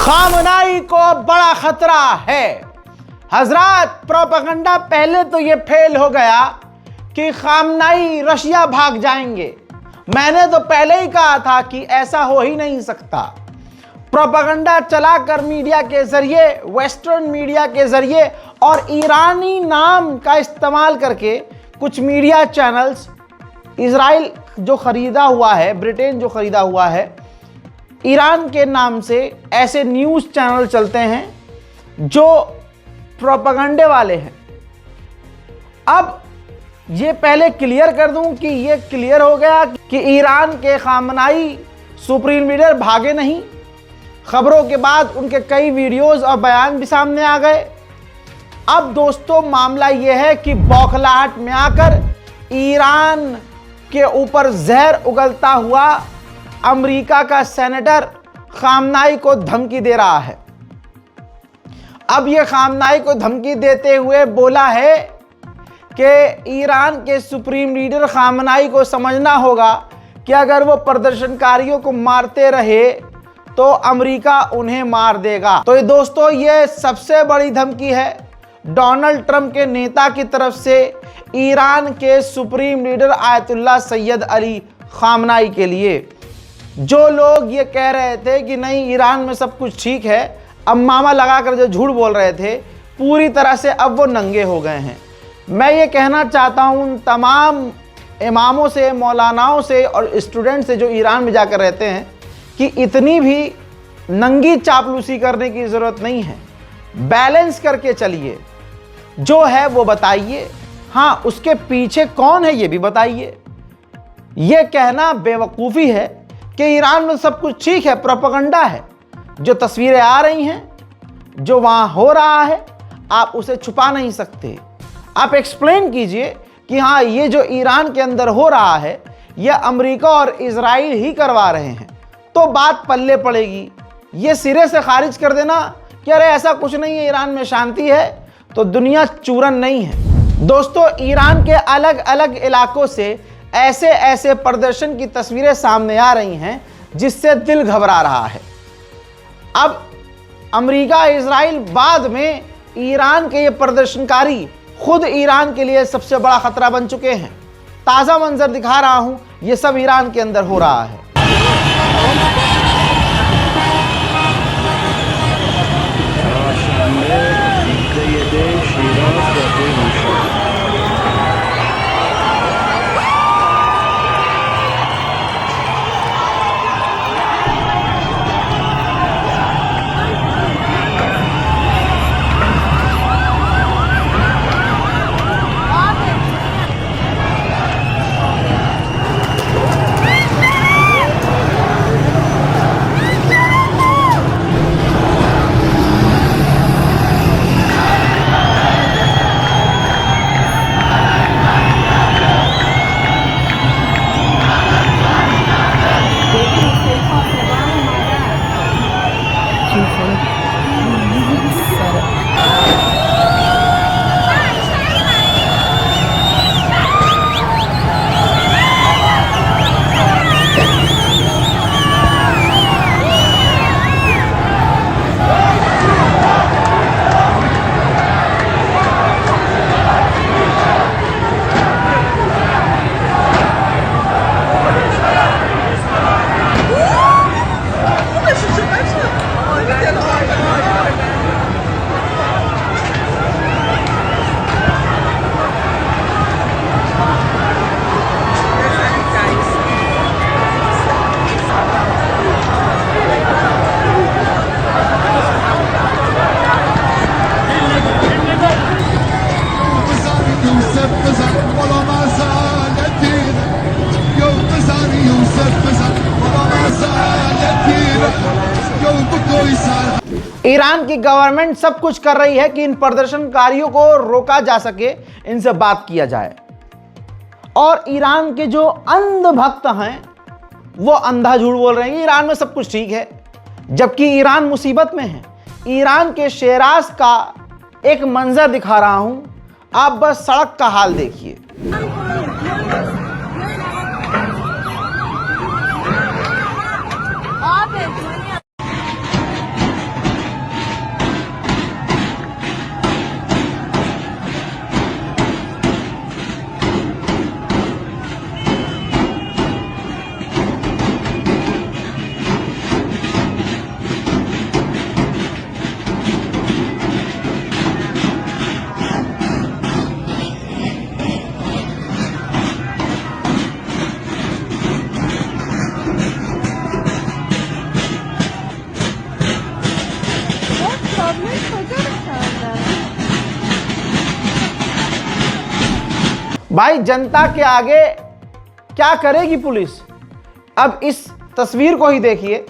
खामनाई को बड़ा खतरा है। हजरात, प्रोपेगेंडा पहले तो ये फेल हो गया कि खामनाई रशिया भाग जाएंगे। मैंने तो पहले ही कहा था कि ऐसा हो ही नहीं सकता। प्रोपेगेंडा चलाकर मीडिया के जरिए, वेस्टर्न मीडिया के जरिए और ईरानी नाम का इस्तेमाल करके कुछ मीडिया चैनल्स, इजराइल जो खरीदा हुआ है, ब्रिटेन जो खरीदा हुआ है, ईरान के नाम से ऐसे न्यूज़ चैनल चलते हैं जो प्रोपेगेंडे वाले हैं। अब ये पहले क्लियर कर दूं कि ये क्लियर हो गया कि ईरान के खामनाई सुप्रीम लीडर भागे नहीं। खबरों के बाद उनके कई वीडियोस और बयान भी सामने आ गए। अब दोस्तों मामला ये है कि बौखलाहट में आकर ईरान के ऊपर जहर उगलता हुआ अमेरिका का सेनेटर खामनाई को धमकी दे रहा है। अब ये खामनाई को धमकी देते हुए बोला है कि ईरान के सुप्रीम लीडर खामनाई को समझना होगा कि अगर वो प्रदर्शनकारियों को मारते रहे तो अमेरिका उन्हें मार देगा। तो ये दोस्तों, ये सबसे बड़ी धमकी है डोनाल्ड ट्रंप के नेता की तरफ से ईरान के supreme leader Ayatollah Syed Ali खामनाई के लिए। जो लोग ये कह रहे थे कि नहीं ईरान में सब कुछ ठीक है, अब मामा लगाकर जो झूठ बोल रहे थे, पूरी तरह से अब वो नंगे हो गए हैं। मैं ये कहना चाहता हूँ उन तमाम इमामों से, मौलानाओं से और स्टूडेंट से जो ईरान में जाकर रहते हैं कि इतनी भी नंगी चापलूसी करने की ज़रूरत नहीं है। बैलेंस करके चलिए, जो है वो बताइए, हाँ उसके पीछे कौन है ये भी बताइए। ये कहना बेवकूफ़ी है कि ईरान में सब कुछ ठीक है, प्रोपेगेंडा है। जो तस्वीरें आ रही हैं, जो वहाँ हो रहा है, आप उसे छुपा नहीं सकते। आप एक्सप्लेन कीजिए कि हाँ ये जो ईरान के अंदर हो रहा है यह अमेरिका और इजराइल ही करवा रहे हैं, तो बात पल्ले पड़ेगी। ये सिरे से खारिज कर देना कि अरे ऐसा कुछ नहीं है, ईरान में शांति है, तो दुनिया चूरन नहीं है। दोस्तों, ईरान के अलग अलग इलाकों से ऐसे ऐसे प्रदर्शन की तस्वीरें सामने आ रही हैं जिससे दिल घबरा रहा है। अब अमेरिका, इजराइल, बाद में ईरान के ये प्रदर्शनकारी खुद ईरान के लिए सबसे बड़ा खतरा बन चुके हैं। ताज़ा मंजर दिखा रहा हूं, ये सब ईरान के अंदर हो रहा है। ईरान की गवर्नमेंट सब कुछ कर रही है कि इन प्रदर्शनकारियों को रोका जा सके, इनसे बात किया जाए। और ईरान के जो अंध भक्त हैं वो अंधा झूठ बोल रहे हैं, ईरान में सब कुछ ठीक है, जबकि ईरान मुसीबत में है। ईरान के शेराज का एक मंजर दिखा रहा हूं, आप बस सड़क का हाल देखिए। भाई जनता के आगे क्या करेगी पुलिस? अब इस तस्वीर को ही देखिए।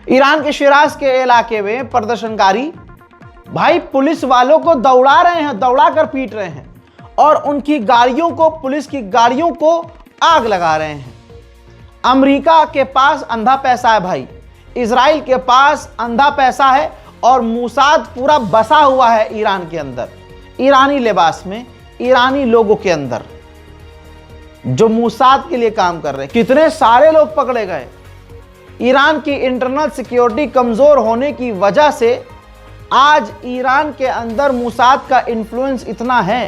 ईरान के शिराज के इलाके में प्रदर्शनकारी भाई पुलिस वालों को दौड़ा रहे हैं, दौड़ा कर पीट रहे हैं और उनकी गाड़ियों को, पुलिस की गाड़ियों को आग लगा रहे हैं। अमेरिका के पास अंधा पैसा है भाई, इजराइल के पास अंधा पैसा है और मोसाद पूरा बसा हुआ है ईरान के अंदर, ईरानी लिबास में, ईरानी लोगों के अंदर जो मोसाद के लिए काम कर रहे हैं। कितने सारे लोग पकड़े गए। ईरान की इंटरनल सिक्योरिटी कमजोर होने की वजह से आज ईरान के अंदर मोसाद का इन्फ्लुएंस इतना है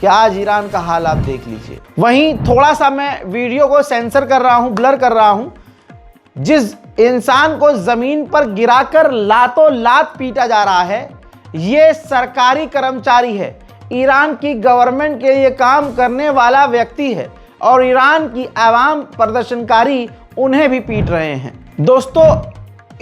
कि आज ईरान का हाल आप देख लीजिए। वहीं थोड़ा सा मैं वीडियो को सेंसर कर रहा हूं, ब्लर कर रहा हूं। जिस इंसान को जमीन पर गिराकर लातों लात पीटा जा रहा है, यह सरकारी कर्मचारी है, ईरान की गवर्नमेंट के लिए काम करने वाला व्यक्ति है और ईरान की आवाम प्रदर्शनकारी उन्हें भी पीट रहे हैं। दोस्तों,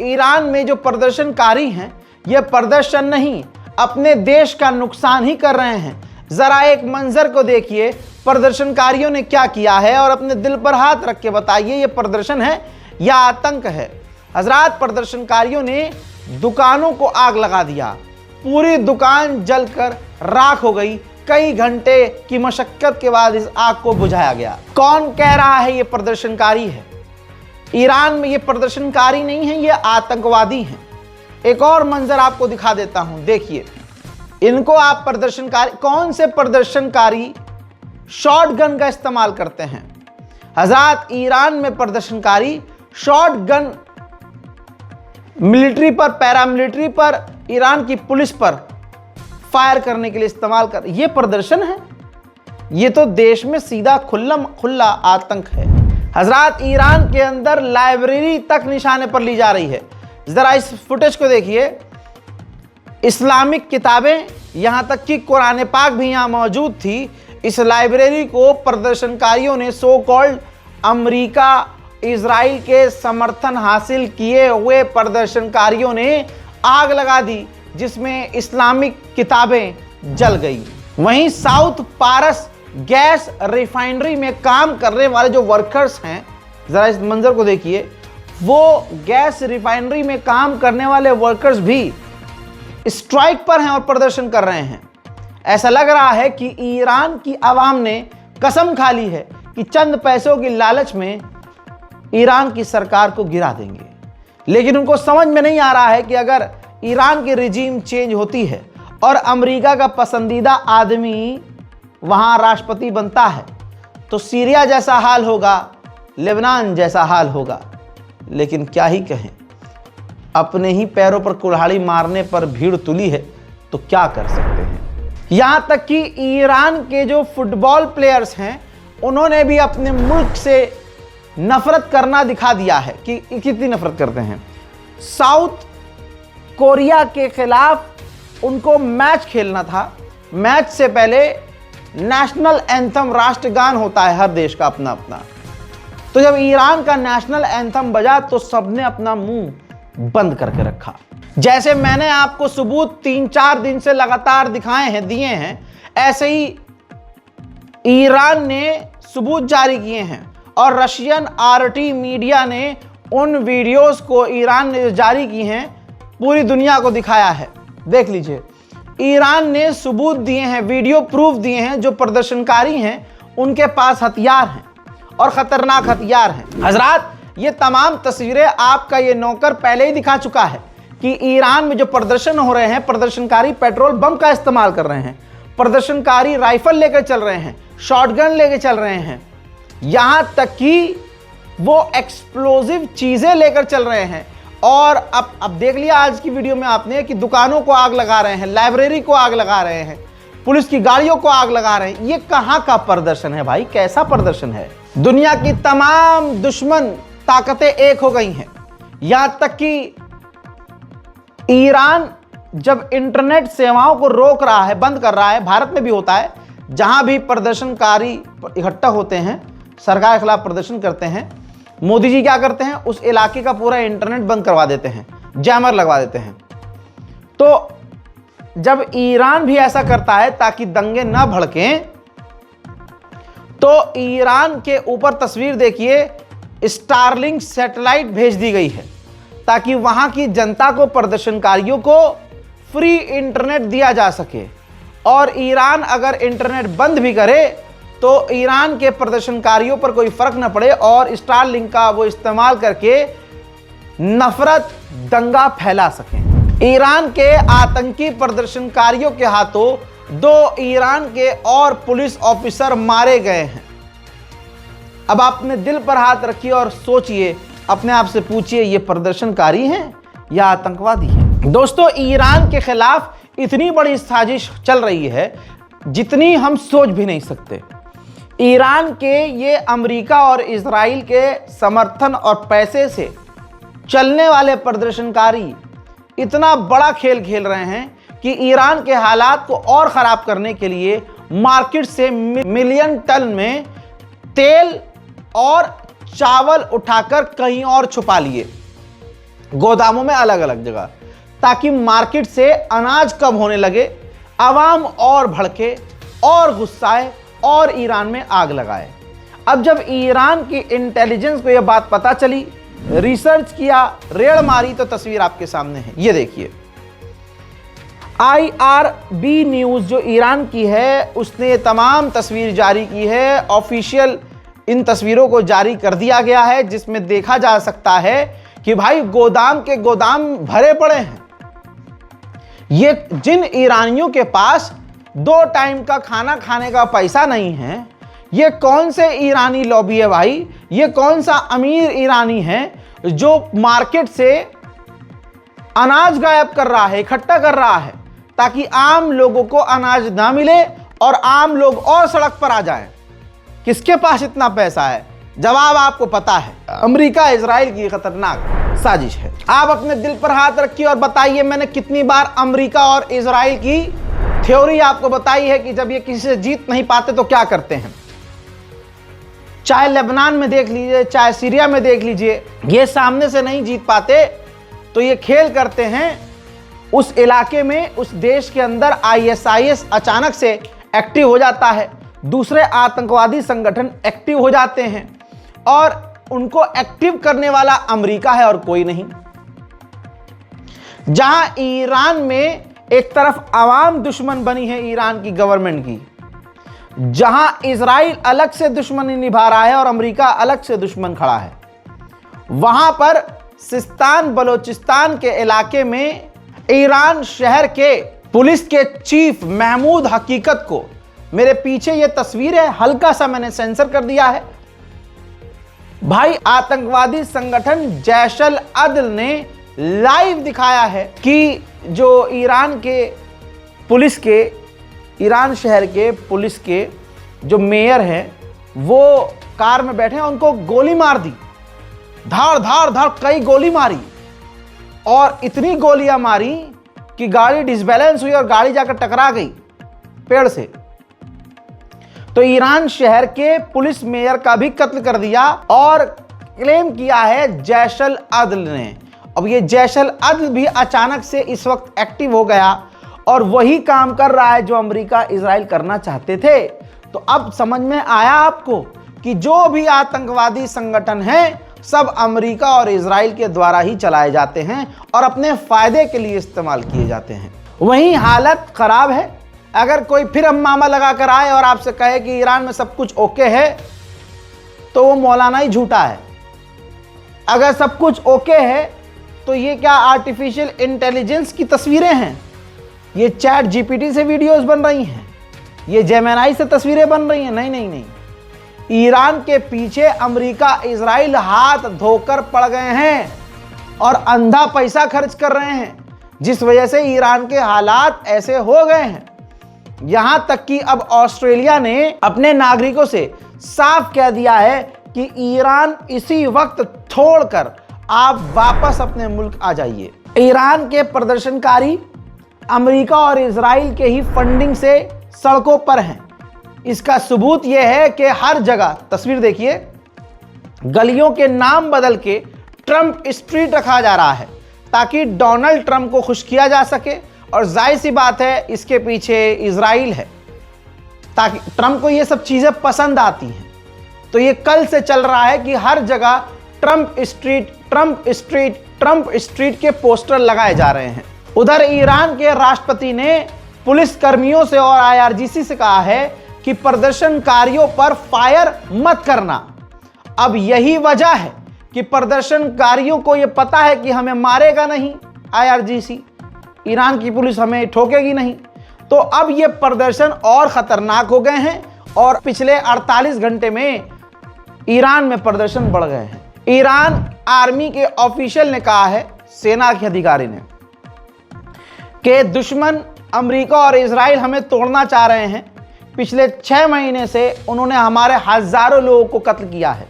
ईरान में जो प्रदर्शनकारी हैं, ये प्रदर्शन नहीं, अपने देश का नुकसान ही कर रहे हैं। जरा एक मंजर को देखिए, प्रदर्शनकारियों ने क्या किया है और अपने दिल पर हाथ रख के बताइए, ये प्रदर्शन है या आतंक है? हजरात, प्रदर्शनकारियों ने दुकानों को आग लगा दिया, पूरी दुकान जलकर राख हो गई। कई घंटे की मशक्कत के बाद इस आग को बुझाया गया। कौन कह रहा है ये प्रदर्शनकारी है? ईरान में ये प्रदर्शनकारी नहीं है, ये आतंकवादी हैं। एक और मंजर आपको दिखा देता हूं, देखिए इनको। आप प्रदर्शनकारी, कौन से प्रदर्शनकारी शॉटगन का इस्तेमाल करते हैं? हज़रात, ईरान में प्रदर्शनकारी शॉटगन मिलिट्री पर, पैरामिलिट्री पर, ईरान की पुलिस पर फायर करने के लिए इस्तेमाल कर। ये प्रदर्शन है? ये तो देश में सीधा खुला आतंक है। हजरात, ईरान के अंदर लाइब्रेरी तक निशाने पर ली जा रही है। जरा इस फुटेज को देखिए। इस्लामिक किताबें, यहां तक कि कुरान पाक भी यहां मौजूद थी। इस लाइब्रेरी को प्रदर्शनकारियों ने, सो कॉल्ड अमेरिका, इजराइल के समर्थन हासिल किए हुए प्रदर्शनकारियों ने आग लगा दी, जिसमें इस्लामिक किताबें जल गई। वहीं साउथ पारस गैस रिफाइनरी में काम करने वाले जो वर्कर्स हैं, जरा इस मंजर को देखिए, वो गैस रिफाइनरी में काम करने वाले वर्कर्स भी स्ट्राइक पर हैं और प्रदर्शन कर रहे हैं। ऐसा लग रहा है कि ईरान की आवाम ने कसम खा ली है कि चंद पैसों की लालच में ईरान की सरकार को गिरा देंगे। लेकिन उनको समझ में नहीं आ रहा है कि अगर ईरान की रिजीम चेंज होती है और अमेरिका का पसंदीदा आदमी वहां राष्ट्रपति बनता है, तो सीरिया जैसा हाल होगा, लेबनान जैसा हाल होगा। लेकिन क्या ही कहें, अपने ही पैरों पर कुल्हाड़ी मारने पर भीड़ तुली है, तो क्या कर सकते हैं। यहां तक कि ईरान के जो फुटबॉल प्लेयर्स हैं, उन्होंने भी अपने मुल्क से नफरत करना दिखा दिया है कि कितनी नफरत करते हैं। साउथ कोरिया के खिलाफ उनको मैच खेलना था। मैच से पहले नेशनल एंथम, राष्ट्रगान होता है हर देश का अपना अपना। तो जब ईरान का नेशनल एंथम बजा तो सबने अपना मुंह बंद करके रखा। जैसे मैंने आपको सबूत 3-4 दिन से लगातार दिए हैं, ऐसे ही ईरान ने सबूत जारी किए हैं और रशियन आरटी मीडिया ने उन वीडियोस को ईरान ने जारी की हैं, पूरी दुनिया को दिखाया है। देख लीजिए, ईरान ने सबूत दिए हैं, वीडियो प्रूफ दिए हैं। जो प्रदर्शनकारी हैं उनके पास हथियार हैं और खतरनाक हथियार हैं। हजरात, ये तमाम तस्वीरें आपका ये नौकर पहले ही दिखा चुका है कि ईरान में जो प्रदर्शन हो रहे हैं, प्रदर्शनकारी पेट्रोल बम का इस्तेमाल कर रहे हैं, प्रदर्शनकारी राइफल लेकर चल रहे हैं, शॉटगन लेकर चल रहे हैं, यहां तक कि वो एक्सप्लोजिव चीजें लेकर चल रहे हैं। और अब देख लिया आज की वीडियो में आपने कि दुकानों को आग लगा रहे हैं, लाइब्रेरी को आग लगा रहे हैं, पुलिस की गाड़ियों को आग लगा रहे हैं। ये कहां का प्रदर्शन है भाई? कैसा प्रदर्शन है? दुनिया की तमाम दुश्मन ताकतें एक हो गई हैं। यहां तक कि ईरान जब इंटरनेट सेवाओं को रोक रहा है, बंद कर रहा है, भारत में भी होता है, जहां भी प्रदर्शनकारी इकट्ठा होते हैं, सरकार के खिलाफ प्रदर्शन करते हैं, मोदी जी क्या करते हैं, उस इलाके का पूरा इंटरनेट बंद करवा देते हैं, जैमर लगवा देते हैं। तो जब ईरान भी ऐसा करता है ताकि दंगे ना भड़कें, तो ईरान के ऊपर तस्वीर देखिए, स्टारलिंक सैटेलाइट भेज दी गई है ताकि वहां की जनता को, प्रदर्शनकारियों को फ्री इंटरनेट दिया जा सके। और ईरान अगर इंटरनेट बंद भी करे तो ईरान के प्रदर्शनकारियों पर कोई फर्क न पड़े और स्टारलिंक का वो इस्तेमाल करके नफरत, दंगा फैला सकें। ईरान के आतंकी प्रदर्शनकारियों के हाथों 2 ईरान के और पुलिस ऑफिसर मारे गए हैं। अब अपने दिल पर हाथ रखिए और सोचिए, अपने आप से पूछिए, ये प्रदर्शनकारी हैं या आतंकवादी हैं? दोस्तों, ईरान के खिलाफ इतनी बड़ी साजिश चल रही है जितनी हम सोच भी नहीं सकते। ईरान के ये अमेरिका और इजराइल के समर्थन और पैसे से चलने वाले प्रदर्शनकारी इतना बड़ा खेल खेल रहे हैं कि ईरान के हालात को और ख़राब करने के लिए मार्केट से मिलियन टन में तेल और चावल उठाकर कहीं और छुपा लिए, गोदामों में अलग अलग जगह, ताकि मार्केट से अनाज कम होने लगे, आवाम और भड़के और गुस्साए और ईरान में आग लगाए। अब जब ईरान की इंटेलिजेंस को यह बात पता चली, रिसर्च किया, रेड मारी, तो तस्वीर आपके सामने है, ये देखिए। IRB न्यूज़ जो ईरान की है, उसने तमाम तस्वीर जारी की है। ऑफिशियल इन तस्वीरों को जारी कर दिया गया है, जिसमें देखा जा सकता है कि भाई गोदाम के गोदाम भरे पड़े हैं। ये जिन ईरानियों के पास 2 टाइम का खाना खाने का पैसा नहीं है, ये कौन से ईरानी लॉबी है भाई? ये कौन सा अमीर ईरानी है जो मार्केट से अनाज गायब कर रहा है, इकट्ठा कर रहा है, ताकि आम लोगों को अनाज ना मिले और आम लोग और सड़क पर आ जाएं? किसके पास इतना पैसा है? जवाब आपको पता है, अमेरिका इजराइल की खतरनाक साजिश है। आप अपने दिल पर हाथ रखिए और बताइए, मैंने कितनी बार अमेरिका और इजराइल की थ्योरी आपको बताई है कि जब ये किसी से जीत नहीं पाते तो क्या करते हैं। चाहे लेबनान में देख लीजिए, चाहे सीरिया में देख लीजिए, ये सामने से नहीं जीत पाते तो ये खेल करते हैं उस इलाके में, उस देश के अंदर ISIS अचानक से एक्टिव हो जाता है, दूसरे आतंकवादी संगठन एक्टिव हो जाते हैं और उनको एक्टिव करने वाला अमेरिका है और कोई नहीं। जहां ईरान में एक तरफ आवाम दुश्मन बनी है ईरान की गवर्नमेंट की, जहां इजराइल अलग से दुश्मनी निभा रहा है और अमेरिका अलग से दुश्मन खड़ा है, वहां पर सिस्तान बलोचिस्तान के इलाके में ईरान शहर के पुलिस के चीफ महमूद हकीकत को, मेरे पीछे ये तस्वीर है, हल्का सा मैंने सेंसर कर दिया है भाई, आतंकवादी संगठन जैशल अदल ने लाइव दिखाया है कि जो ईरान के पुलिस के, ईरान शहर के पुलिस के जो मेयर हैं, वो कार में बैठे हैं, उनको गोली मार दी, धाड़ धाड़ धाड़ कई गोली मारी और इतनी गोलियां मारी कि गाड़ी डिसबैलेंस हुई और गाड़ी जाकर टकरा गई पेड़ से। तो ईरान शहर के पुलिस मेयर का भी कत्ल कर दिया और क्लेम किया है जैशल अदल ने। अब ये जैशल अदल भी अचानक से इस वक्त एक्टिव हो गया और वही काम कर रहा है जो अमेरिका इजराइल करना चाहते थे। तो अब समझ में आया आपको कि जो भी आतंकवादी संगठन हैं, सब अमेरिका और इजराइल के द्वारा ही चलाए जाते हैं और अपने फायदे के लिए इस्तेमाल किए जाते हैं। वहीं हालत खराब है। अगर कोई फिर हम मामा लगा कर आए और आपसे कहे कि ईरान में सब कुछ ओके है, तो वो मौलाना ही झूठा है। अगर सब कुछ ओके है तो ये क्या आर्टिफिशियल इंटेलिजेंस की तस्वीरें हैं? ये चैट जीपीटी से वीडियोस बन रही हैं, ये जेमिनी से तस्वीरें बन रही हैं? नहीं नहीं नहीं, ईरान के पीछे अमेरिका इजराइल हाथ धोकर पड़ गए हैं और अंधा पैसा खर्च कर रहे हैं, जिस वजह से ईरान के हालात ऐसे हो गए हैं। यहां तक कि अब ऑस्ट्रेलिया ने अपने नागरिकों से साफ कह दिया है कि ईरान इसी वक्त छोड़कर आप वापस अपने मुल्क आ जाइए। ईरान के प्रदर्शनकारी अमेरिका और इजराइल के ही फंडिंग से सड़कों पर हैं। इसका सबूत यह है कि हर जगह, तस्वीर देखिए, गलियों के नाम बदल के ट्रंप स्ट्रीट रखा जा रहा है ताकि डोनाल्ड ट्रंप को खुश किया जा सके। और जाहिर सी बात है, इसके पीछे इजराइल है ताकि ट्रंप को ये सब चीजें पसंद आती हैं। तो ये कल से चल रहा है कि हर जगह Trump street, Trump street, Trump street के पोस्टर लगाए जा रहे हैं। उधर ईरान के राष्ट्रपति ने पुलिस कर्मियों से और IRGC से कहा है कि प्रदर्शनकारियों पर फायर मत करना। अब यही वजह है कि प्रदर्शनकारियों को यह पता है कि हमें मारेगा नहीं IRGC, ईरान की पुलिस हमें ठोकेगी नहीं। तो अब ये प्रदर्शन और खतरनाक हो गए हैं और पिछले 48 घंटे में ईरान में प्रदर्शन बढ़ गए हैं। ईरान आर्मी के ऑफिशियल ने कहा है, सेना के अधिकारी ने, कि दुश्मन अमेरिका और इजराइल हमें तोड़ना चाह रहे हैं। पिछले 6 महीने से उन्होंने हमारे हजारों लोगों को कत्ल किया है।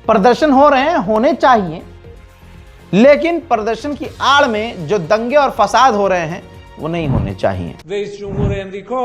प्रदर्शन हो रहे हैं, होने चाहिए, लेकिन प्रदर्शन की आड़ में जो दंगे और फसाद हो रहे हैं वो नहीं होने चाहिए। रईस जमहूर अमेरिका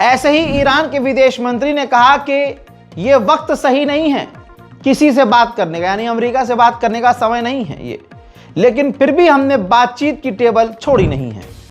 ऐसे ही ईरान के विदेश मंत्री ने कहा कि ये वक्त सही नहीं है किसी से बात करने का, यानी अमेरिका से बात करने का समय नहीं है ये, लेकिन फिर भी हमने बातचीत की टेबल छोड़ी नहीं है।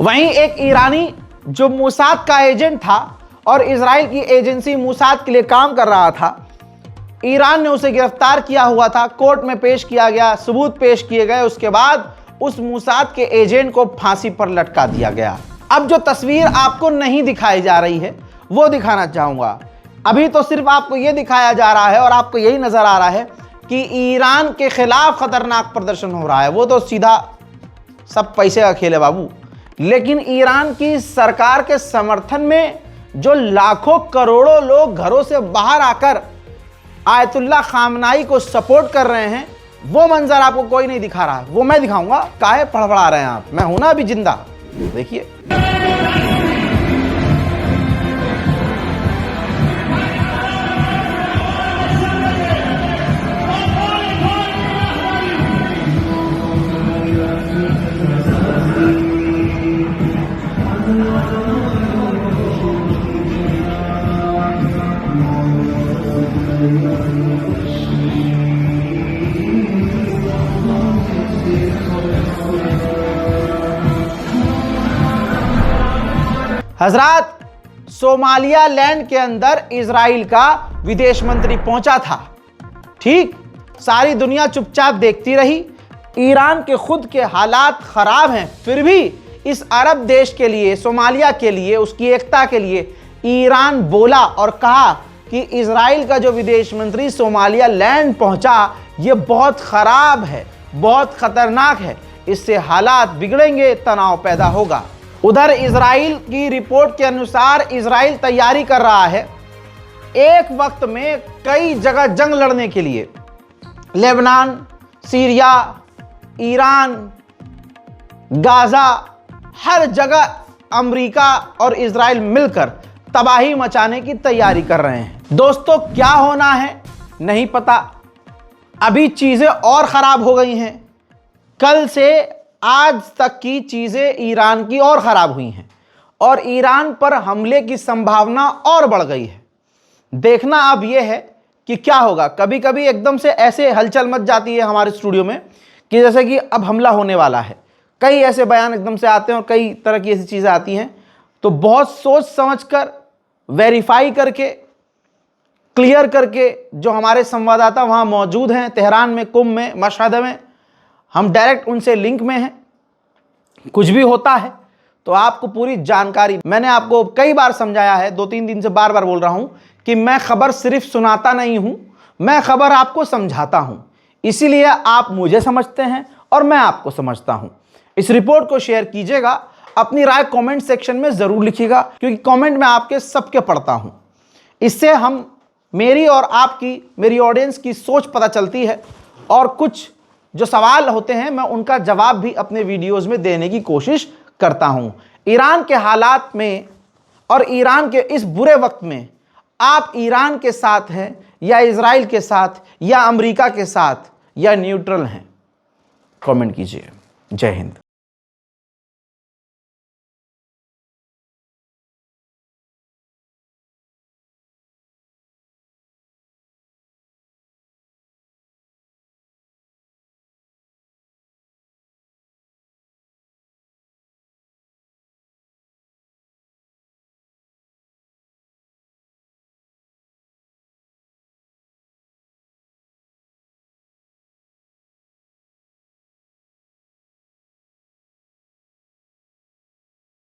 वहीं एक ईरानी जो मोसाद का एजेंट था और इजराइल की एजेंसी मोसाद के लिए काम कर रहा था, ईरान ने उसे गिरफ्तार किया हुआ था, कोर्ट में पेश किया गया, सबूत पेश किए गए, उसके बाद उस मोसाद के एजेंट को फांसी पर लटका दिया गया। अब जो तस्वीर आपको नहीं दिखाई जा रही है वो दिखाना चाहूंगा। अभी तो सिर्फ आपको ये दिखाया जा रहा है और आपको यही नजर आ रहा है कि ईरान के खिलाफ खतरनाक प्रदर्शन हो रहा है, वो तो सीधा सब पैसे का खेल है बाबू। लेकिन ईरान की सरकार के समर्थन में जो लाखों करोड़ों लोग घरों से बाहर आकर आयतुल्ला खामनाई को सपोर्ट कर रहे हैं, वो मंजर आपको कोई नहीं दिखा रहा है, वो मैं दिखाऊंगा। काहे फड़फड़ा रहे हैं आप, मैं हूं ना अभी जिंदा, देखिए। हजरात, सोमालिया लैंड के अंदर इजराइल का विदेश मंत्री पहुंचा था, ठीक, सारी दुनिया चुपचाप देखती रही। ईरान के खुद के हालात खराब हैं, फिर भी इस अरब देश के लिए, सोमालिया के लिए, उसकी एकता के लिए ईरान बोला और कहा कि इजराइल का जो विदेश मंत्री सोमालिया लैंड पहुंचा ये बहुत खराब है, बहुत खतरनाक है, इससे हालात बिगड़ेंगे, तनाव पैदा होगा। उधर इजराइल की रिपोर्ट के अनुसार इजराइल तैयारी कर रहा है एक वक्त में कई जगह जंग लड़ने के लिए। लेबनान, सीरिया, ईरान, गाजा, हर जगह अमेरिका और इजराइल मिलकर तबाही मचाने की तैयारी कर रहे हैं। दोस्तों, क्या होना है नहीं पता, अभी चीजें और खराब हो गई हैं। कल से आज तक की चीजें ईरान की और खराब हुई हैं और ईरान पर हमले की संभावना और बढ़ गई है। देखना अब यह है कि क्या होगा। कभी कभी एकदम से ऐसे हलचल मच जाती है हमारे स्टूडियो में कि जैसे कि अब हमला होने वाला है, कई ऐसे बयान एकदम से आते हैं और कई तरह की ऐसी चीज़ें आती हैं। तो बहुत सोच समझकर, वेरीफाई करके, क्लियर करके, जो हमारे संवाददाता वहाँ मौजूद हैं तेहरान में, कुम में, मशहद में, हम डायरेक्ट उनसे लिंक में हैं। कुछ भी होता है तो आपको पूरी जानकारी, मैंने आपको कई बार समझाया है, 2-3 दिन से बार बार बोल रहा हूं कि मैं खबर सिर्फ सुनाता नहीं हूं, मैं खबर आपको समझाता हूं। इसीलिए आप मुझे समझते हैं और मैं आपको समझता हूं। इस रिपोर्ट को शेयर कीजिएगा, अपनी राय कमेंट सेक्शन में ज़रूर लिखिएगा, क्योंकि कमेंट में आपके सबके पढ़ता हूं। इससे हम मेरी और आपकी, मेरी ऑडियंस की सोच पता चलती है, और कुछ जो सवाल होते हैं मैं उनका जवाब भी अपने वीडियोस में देने की कोशिश करता हूं। ईरान के हालात में और ईरान के इस बुरे वक्त में आप ईरान के साथ हैं या इजराइल के साथ या अमेरिका के साथ या न्यूट्रल हैं? कमेंट कीजिए। जय हिंद।